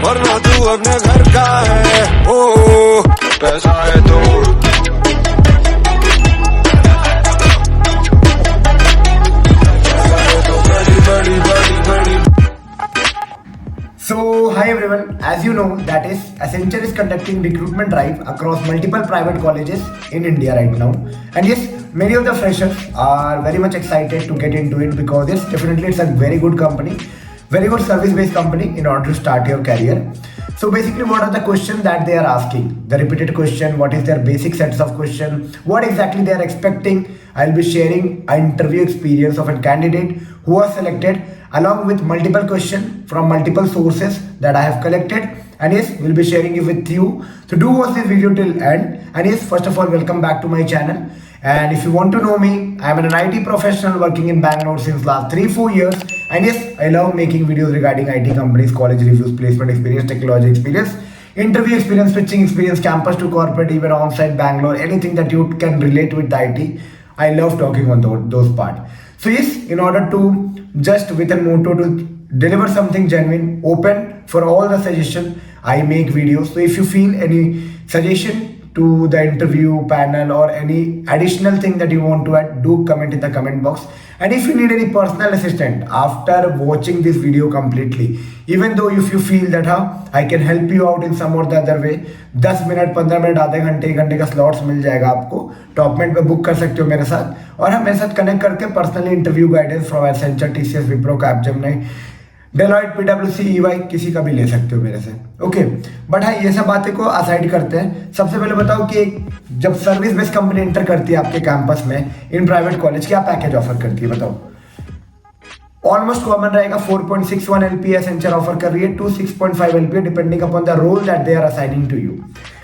वरना तू अपने घर का है। ओ पैसा है तो बड़ी बड़ी बड़ी। So, hi everyone. As you know, that is Accenture is conducting recruitment drive across multiple private colleges in India right now. And yes, many of the freshers are very much excited to get into it because yes, definitely it's a very good company, very good service-based company in order to start your career. So basically, what are the questions that they are asking? The repeated question, what is their basic sets of question, what exactly they are expecting. I'll be sharing an interview experience of a candidate who was selected along with multiple questions from multiple sources that I have collected. And yes, we'll be sharing it with you. So do watch this video till end. And yes, first of all, welcome back to my channel. And if you want to know me, I'm an IT professional working in Bangalore since last 3-4 years. And yes, I love making videos regarding IT companies, college reviews, placement experience, technology experience, interview experience, switching experience, campus to corporate, even on-site Bangalore, anything that you can relate with IT. I love talking on those parts. So yes, in order to just with a motto to deliver something genuine, open for all the suggestion, I make videos. So if you feel any suggestion to the interview panel or any additional thing that you want to add, do comment in the comment box. And if you need any personal assistant after watching this video completely, even though if you feel that I can help you out in some or the other way, 10 minute 15 minute आधे घंटे 1 घंटे का slots मिल जाएगा आपको, टॉपमेंट पे book कर सकते हो मेरे साथ और हम मेरे साथ कनेक्ट करके personally interview guidance from Accenture, TCS, Wipro, Capgemini, Deloitte, पीडब्ल्यूसी, ईवाई, किसी का भी ले सकते हो मेरे से। ओके, बट हाँ, ये सब बातें को असाइड करते हैं। सबसे पहले बताओ कि जब सर्विस बेस्ड कंपनी एंटर करती है आपके कैंपस में इन प्राइवेट कॉलेज, क्या पैकेज ऑफर करती है बताओ? ऑलमोस्ट कॉमन रहेगा 4.61 LPA एसेंचर ऑफर कर रही है to 6.5 LPA depending upon the role that they are assigning to you.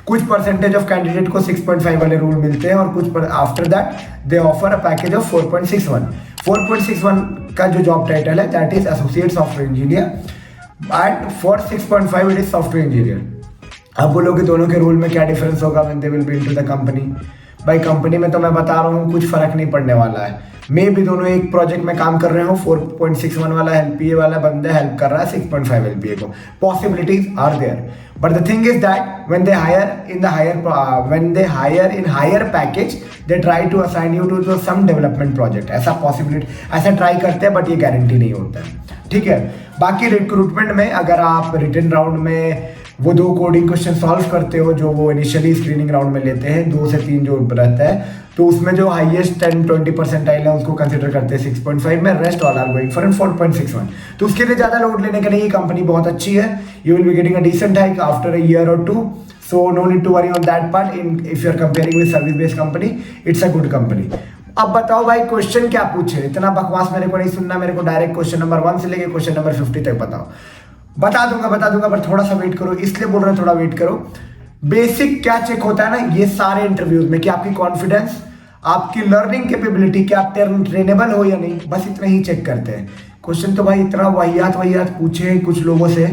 कुछ परसेंटेज ऑफ कैंडिडेट को 6.5 वाले रोल मिलते हैं और कुछ after that they offer a package of 4.61। 4.61 का जो जॉब टाइटल है that is associate software engineer and for 6.5 it is software engineer. अब बोलोगे दोनों के रोल में क्या डिफरेंस होगा when they will be into the company? भाई कंपनी में तो मैं बता रहा हूँ कुछ फर्क नहीं पड़ने वाला है। मे भी दोनों एक प्रोजेक्ट में काम कर रहे हो, 4.61 वाला LPA वाला बंदा हेल्प कर रहा है 6.5 LPA को। Possibilities are there, but the thing is that when they hire in higher package they try to assign you to some development project. ऐसा पॉसिबिलिटी, ऐसा ट्राई करते हैं बट ये गारंटी नहीं होता है, ठीक है। बाकी रिक्रूटमेंट में अगर आप रिटन राउंड में वो 2 कोडिंग क्वेश्चन सॉल्व करते हो जो वो इनिशियली स्क्रीनिंग राउंड में लेते हैं, 2 से 3 जो रहता है, तो उसमें जो हाईएस्ट 10-20 परसेंटाइल है उसको कंसिडर करते हैं 6.5 में, rest all are going for 4.61। तो उसके लिए ज़्यादा लोड लेने का नहीं, कंपनी बहुत अच्छी है, you will be getting a decent hike after a year और 2, so no need to worry on that part. If you are comparing with service based company, it's a good company. अब बताओ भाई question क्या पूछे? इतना बकवास मेरे को नहीं सुनना, मेरे को डायरेक्ट क्वेश्चन नंबर 1 से लेके क्वेश्चन नंबर 50 तक बताओ। बता दूंगा पर थोड़ा सा वेट करो, इसलिए बोल रहे थोड़ा वेट करो। बेसिक क्या चेक होता है ना ये सारे इंटरव्यूज में कि आपकी कॉन्फिडेंस, आपकी लर्निंग कैपेबिलिटी, कि आप ट्रेनेबल हो या नहीं, बस इतना ही चेक करते हैं। क्वेश्चन तो भाई इतना वाहियात पूछे कुछ लोगों से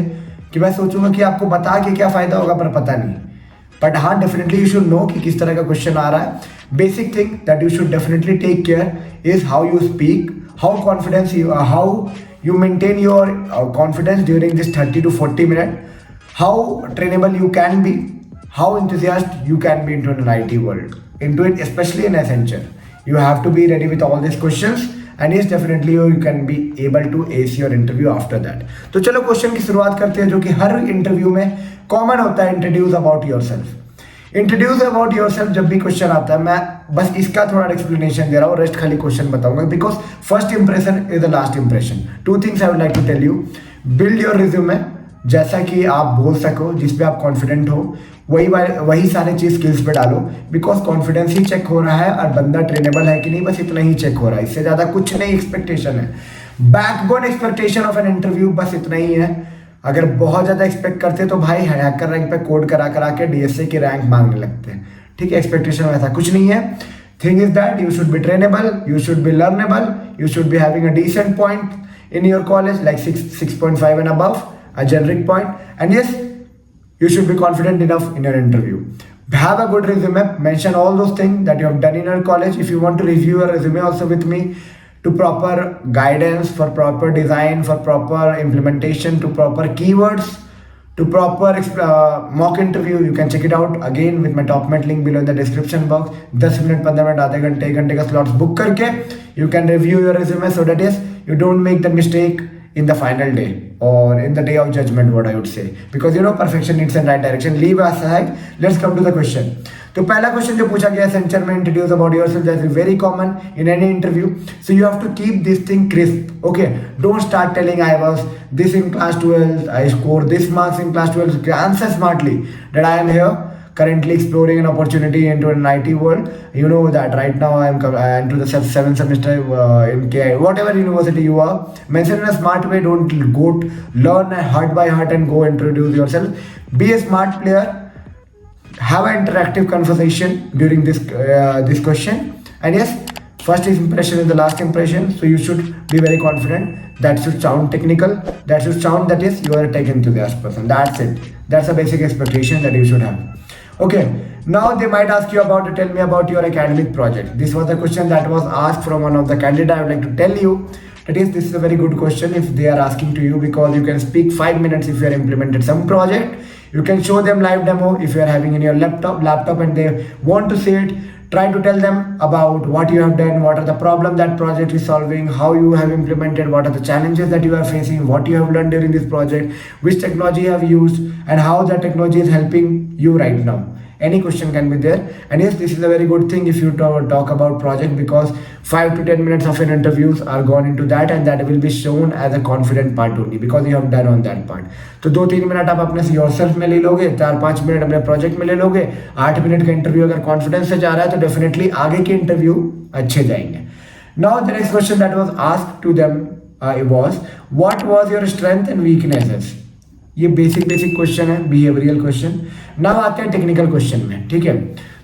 कि मैं सोचूंगा कि आपको बता के क्या फायदा होगा, पर पता नहीं। बट हाँ, डेफिनेटली यू शुड नो कि किस तरह का क्वेश्चन आ रहा है। Basic thing that you should definitely take care is how you speak, how confidence you, how you maintain your confidence during this 30 to 40 minutes, how trainable you can be, how enthusiastic you can be into an IT world, into it, especially in Accenture. You have to be ready with all these questions and yes, definitely you can be able to ace your interview after that. तो चलो question की शुरुआत करते हैं जो कि हर interview में common होता है। Introduce about yourself. Introduce about yourself जब भी क्वेश्चन आता है, मैं बस इसका थोड़ा एक्सप्लेनेशन दे रहा हूँ, रेस्ट खाली क्वेश्चन बताऊंगा because first impression is the last impression. 2 things I would like to tell you. Build your resume जैसा कि आप बोल सको, जिसपे आप कॉन्फिडेंट हो, वही सारे चीज स्किल्स पे डालो बिकॉज कॉन्फिडेंस ही चेक हो रहा है और बंदा ट्रेनेबल है कि नहीं, बस इतना ही चेक हो रहा है, इससे ज्यादा कुछ नहीं एक्सपेक्टेशन है। Backbone expectation of an interview बस इतना ही है। अगर बहुत ज़्यादा एक्सपेक्ट करते तो भाई हैकर रैंक पे कोड करा के डीएसए की रैंक मांगने लगते हैं, ठीक है। एक्सपेक्टेशन वैसा कुछ नहीं है। Thing is that you should be trainable, you should be learnable, you should be having a decent point in your college like 6.5 and above, a generic point, and yes you should be confident enough in your interview. Have a good resume, mention all those things that you have done in your college. If you want to review your resume also with me, to proper guidance, for proper design, for proper implementation, to proper keywords, to proper mock interview. You can check it out again with my top mat link below in the description box. 10 minute 15 minute आधे घंटे 1 घंटे का slots book करके you can review your resume so that is you don't make the mistake in the final day or in the day of judgment, what I would say, because you know perfection needs a right direction. Leave aside, let's come to the question. तो पहला question जो पूछा गया Accenture में, introduce about yourself, that is very common in any interview. So you have to keep this thing crisp. Okay, don't start telling I was this in class 12, I score this marks in class 12. Answer smartly that I am here currently exploring an opportunity into an IT world. You know that right now I am into the 7th semester in KI, whatever university you are. Mention in a smart way. Don't go learn heart by heart and go introduce yourself. Be a smart player. Have an interactive conversation during this question. And yes, first impression is the last impression. So you should be very confident. That should sound technical. That should sound that is you are a tech enthusiast person. That's it. That's a basic expectation that you should have. Okay, now they might ask you about to tell me about your academic project. This was the question that was asked from one of the candidates. I would like to tell you that is, this is a very good question if they are asking to you, because you can speak 5 minutes if you are implemented some project. You can show them live demo if you are having in your laptop and they want to see it. Try to tell them about what you have done, what are the problems that project is solving, how you have implemented, what are the challenges that you are facing, what you have learned during this project, which technology you have used, and how that technology is helping you right now. Any question can be there. And yes, this is a very good thing if you talk about project, because 5 to 10 minutes of an interviews are gone into that, and that will be shown as a confident part only because you have done on that part. तो 2-3 minute आप अपने yourself में ले लोगे, 4-5 minute अपने project में ले लोगे, 8 मिनट का इंटरव्यू अगर कॉन्फिडेंस से जा रहा है तो डेफिनेटली आगे के इंटरव्यू अच्छे जाएंगे. Now the next question that was asked to them was what was your strength and weaknesses. ये बेसिक क्वेश्चन है, बिहेवियरल क्वेश्चन. नाउ आते हैं टेक्निकल क्वेश्चन में. ठीक है,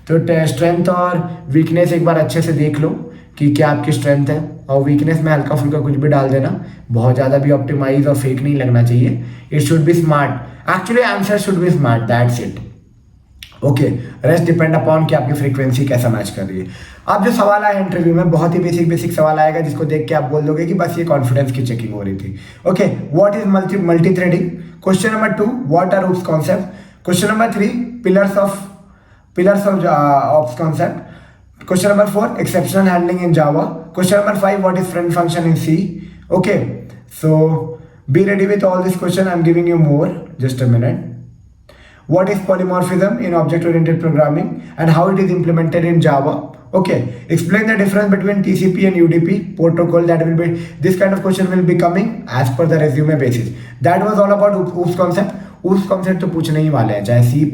तो स्ट्रेंथ और वीकनेस एक बार अच्छे से देख लो कि क्या आपकी स्ट्रेंथ है, और वीकनेस में हल्का फुल्का कुछ भी डाल देना, बहुत ज़्यादा भी ऑप्टिमाइज और फेक नहीं लगना चाहिए. It should be smart. Actually answer should be smart, that's it. Okay, rest depend upon कि आपकी फ्रीक्वेंसी कैसा मैच कर रही है. अब जो सवाल आया इंटरव्यू में, बहुत ही बेसिक सवाल आएगा जिसको देख के आप बोल दोगे कि बस ये कॉन्फिडेंस की चेकिंग हो रही थी. Okay, what is multi threading. Question number 2, what are OOPs concept. Question number 3, pillars of OOPs concept. Question number 4, exceptional handling in Java. Question number 5, what is friend function in C? Okay, so be ready with all this question. I'm giving you more. Just a minute. What is polymorphism in object-oriented programming and how it is implemented in Java? Okay, explain the difference between TCP and UDP protocol. That will be, this kind of question will be coming as per the resume basis. That was all about OOPS concept. OOPS concept तो पूछने ही वाले हैं, चाहे C++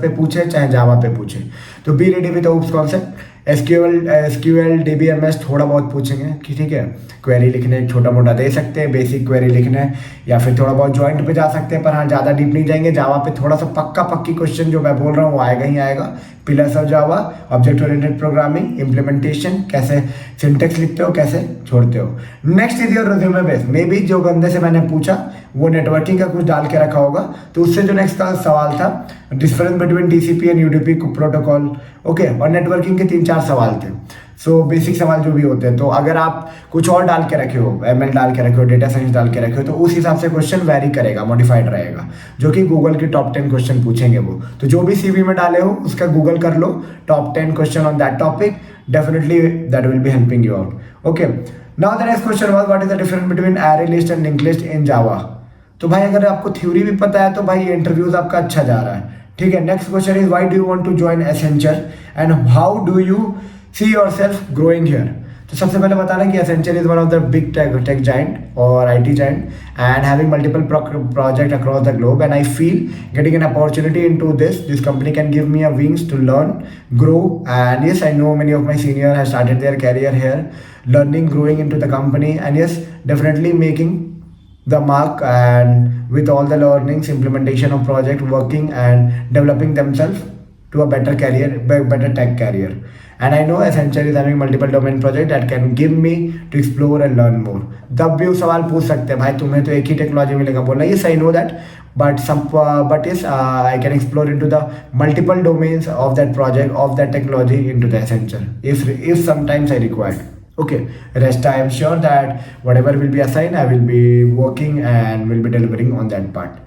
पे पूछे चाहे जावा पे पूछे. तो be ready with OOPS concept. SQL DBMS थोड़ा बहुत पूछेंगे कि ठीक है, क्वेरी लिखने छोटा मोटा दे सकते हैं, बेसिक क्वेरी लिखने, या फिर थोड़ा बहुत जॉइंट पे जा सकते हैं, पर हाँ ज़्यादा डीप नहीं जाएंगे. जावा पे थोड़ा सा पक्की क्वेश्चन जो मैं बोल रहा हूँ वो आएगा ही आएगा. Pillars of Java, object oriented programming, implementation, कैसे सिंटेक्स लिखते हो, कैसे छोड़ते हो. Next is your resume base. May be जो बंदे से मैंने पूछा वो नेटवर्किंग का कुछ डाल के रखा होगा, तो उससे जो नेक्स्ट का सवाल था difference between TCP and UDP protocol. Okay, और नेटवर्किंग के 3-4 सवाल थे. सो बेसिक सवाल जो भी होते हैं, तो अगर आप कुछ और डाल के रखे हो, ML डाल के रखे हो, डेटा साइंस डाल के रखे हो, तो उस हिसाब से क्वेश्चन वेरी करेगा, मॉडिफाइड रहेगा, जो कि गूगल के टॉप 10 क्वेश्चन पूछेंगे वो. तो जो भी CV में डाले हो उसका गूगल कर लो, top 10 question on that topic, definitely that will be helping you out. Okay, now the next question was what is the difference between array list and link list in Java. तो भाई अगर आपको theory भी पता है तो भाई interviews आपका अच्छा जा रहा है. ठीक है, next question is why do you want to join Accenture and how do you see yourself growing here. तो सबसे पहले बताना कि Accenture is one of the big tech giant और IT giant and having multiple projects across the globe, and I feel getting an opportunity into this company can give me a wings to learn, grow. And yes, I know many of my seniors have started their career here, learning, growing into the company, and yes, definitely making the mark, and with all the learnings, implementation of project, working and developing themselves to a better career, better tech career. And I know Accenture is having multiple domain projects that can give me to explore and learn more. तब भी वो सवाल पूछ सकते हैं, भाई तुम्हें तो एक ही टेक्नोलॉजी मिलेगा. बोलना yes, I know that, but yes, I can explore into the multiple domains of that project, of that technology into the Accenture if sometimes I required. Okay, rest I am sure that whatever will be assigned, I will be working and will be delivering on that part.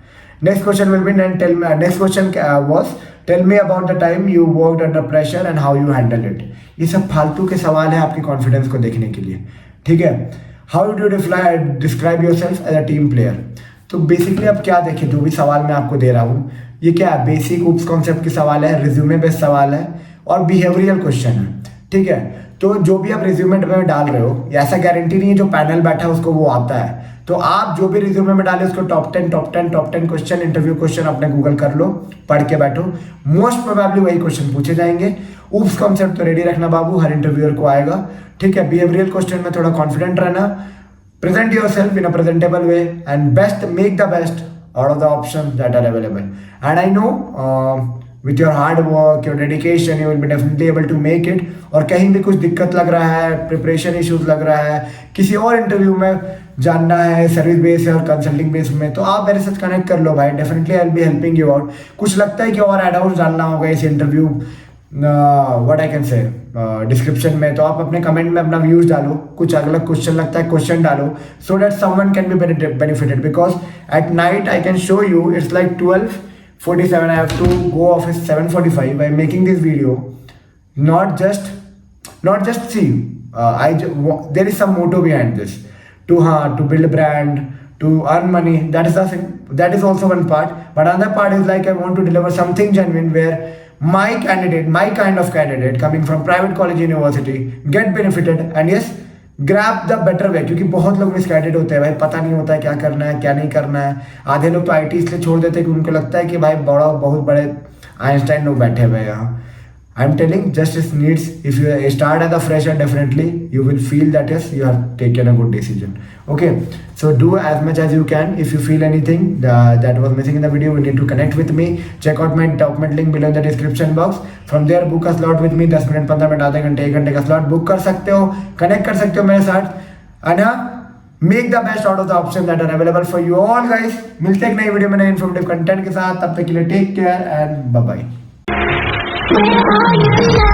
Next question will be next question was tell me about the time you worked under pressure and how you handle it. ये सब फालतू के सवाल है आपके confidence को देखने के लिए, ठीक है. How do you describe your self as a team player. तो बेसिकली अब क्या देखें, जो भी सवाल मैं आपको दे रहा हूँ ये क्या है, बेसिक उप्स कॉन्सेप्ट के सवाल है, रिज्यूमे बेस्ड सवाल है और बिहेवियरल क्वेश्चन है, ठीक है. तो जो भी आप रिज्यूमे में डाल रहे हो, ऐसा गारंटी नहीं है जो पैनल बैठा है उसको वो आता है. तो आप जो भी रिज्यूमे में डाले उसको टॉप 10 क्वेश्चन, इंटरव्यू क्वेश्चन अपने गूगल कर लो, पढ़ के बैठो. मोस्ट प्रोबेबली वही क्वेश्चन पूछे जाएंगे. उप्स कॉन्सेप्ट तो रेडी रखना बाबू, हर इंटरव्यूअर को आएगा, ठीक है. बिहेवियरल क्वेश्चन में थोड़ा कॉन्फिडेंट रहना, present yourself in a presentable way and make the best out of the options that are available. And I know with your hard work, your dedication, you will be definitely able to make it. और कहीं भी कुछ दिक्कत लग रहा है, preparation issues लग रहा है, किसी और इंटरव्यू में जानना है सर्विस बेस और कंसल्टिंग बेस में, तो आप मेरे साथ कनेक्ट कर लो भाई. Definitely I will be helping you out. कुछ लगता है कि और एड ऑन जानना होगा इस interview, what I can say description में, तो आप अपने कमेंट में अपना व्यूज डालो. कुछ अलग क्वेश्चन लगता है क्वेश्चन डालो, so that someone can be benefited. Because at night I can show you it's like 12:47. I have to go office 7:45. By making this video, not just see. There is some motto behind this. To build a brand, to earn money. That is also one part. But another part is like I want to deliver something genuine where my kind of candidate coming from private college university get benefited and yes, grab the better way. क्योंकि बहुत लोग misguided होते हैं भाई, पता नहीं होता है क्या करना है क्या नहीं करना है. आधे लोग तो IT इसलिए छोड़ देते हैं कि उनको लगता है कि भाई बहुत बड़े आइंस्टाइन लोग बैठे हुए हैं यहाँ. I am telling just it needs, if you start as a fresher, definitely you will feel that yes, you have taken a good decision. Okay, so do as much as you can. If you feel anything that was missing in the video, you need to connect with me. Check out my document link below in the description box. From there book a slot with me. 10 minute 15 minute आधे घंटे 1 घंटे का slot book कर सकते हो, connect कर सकते हो मेरे साथ, and make the best out of the options that are available for you all guys. मिलते हैं एक नई वीडियो में नए इन्फॉर्मेटिव कंटेंट के साथ. तब तक के लिए take care and bye bye. Where are you now?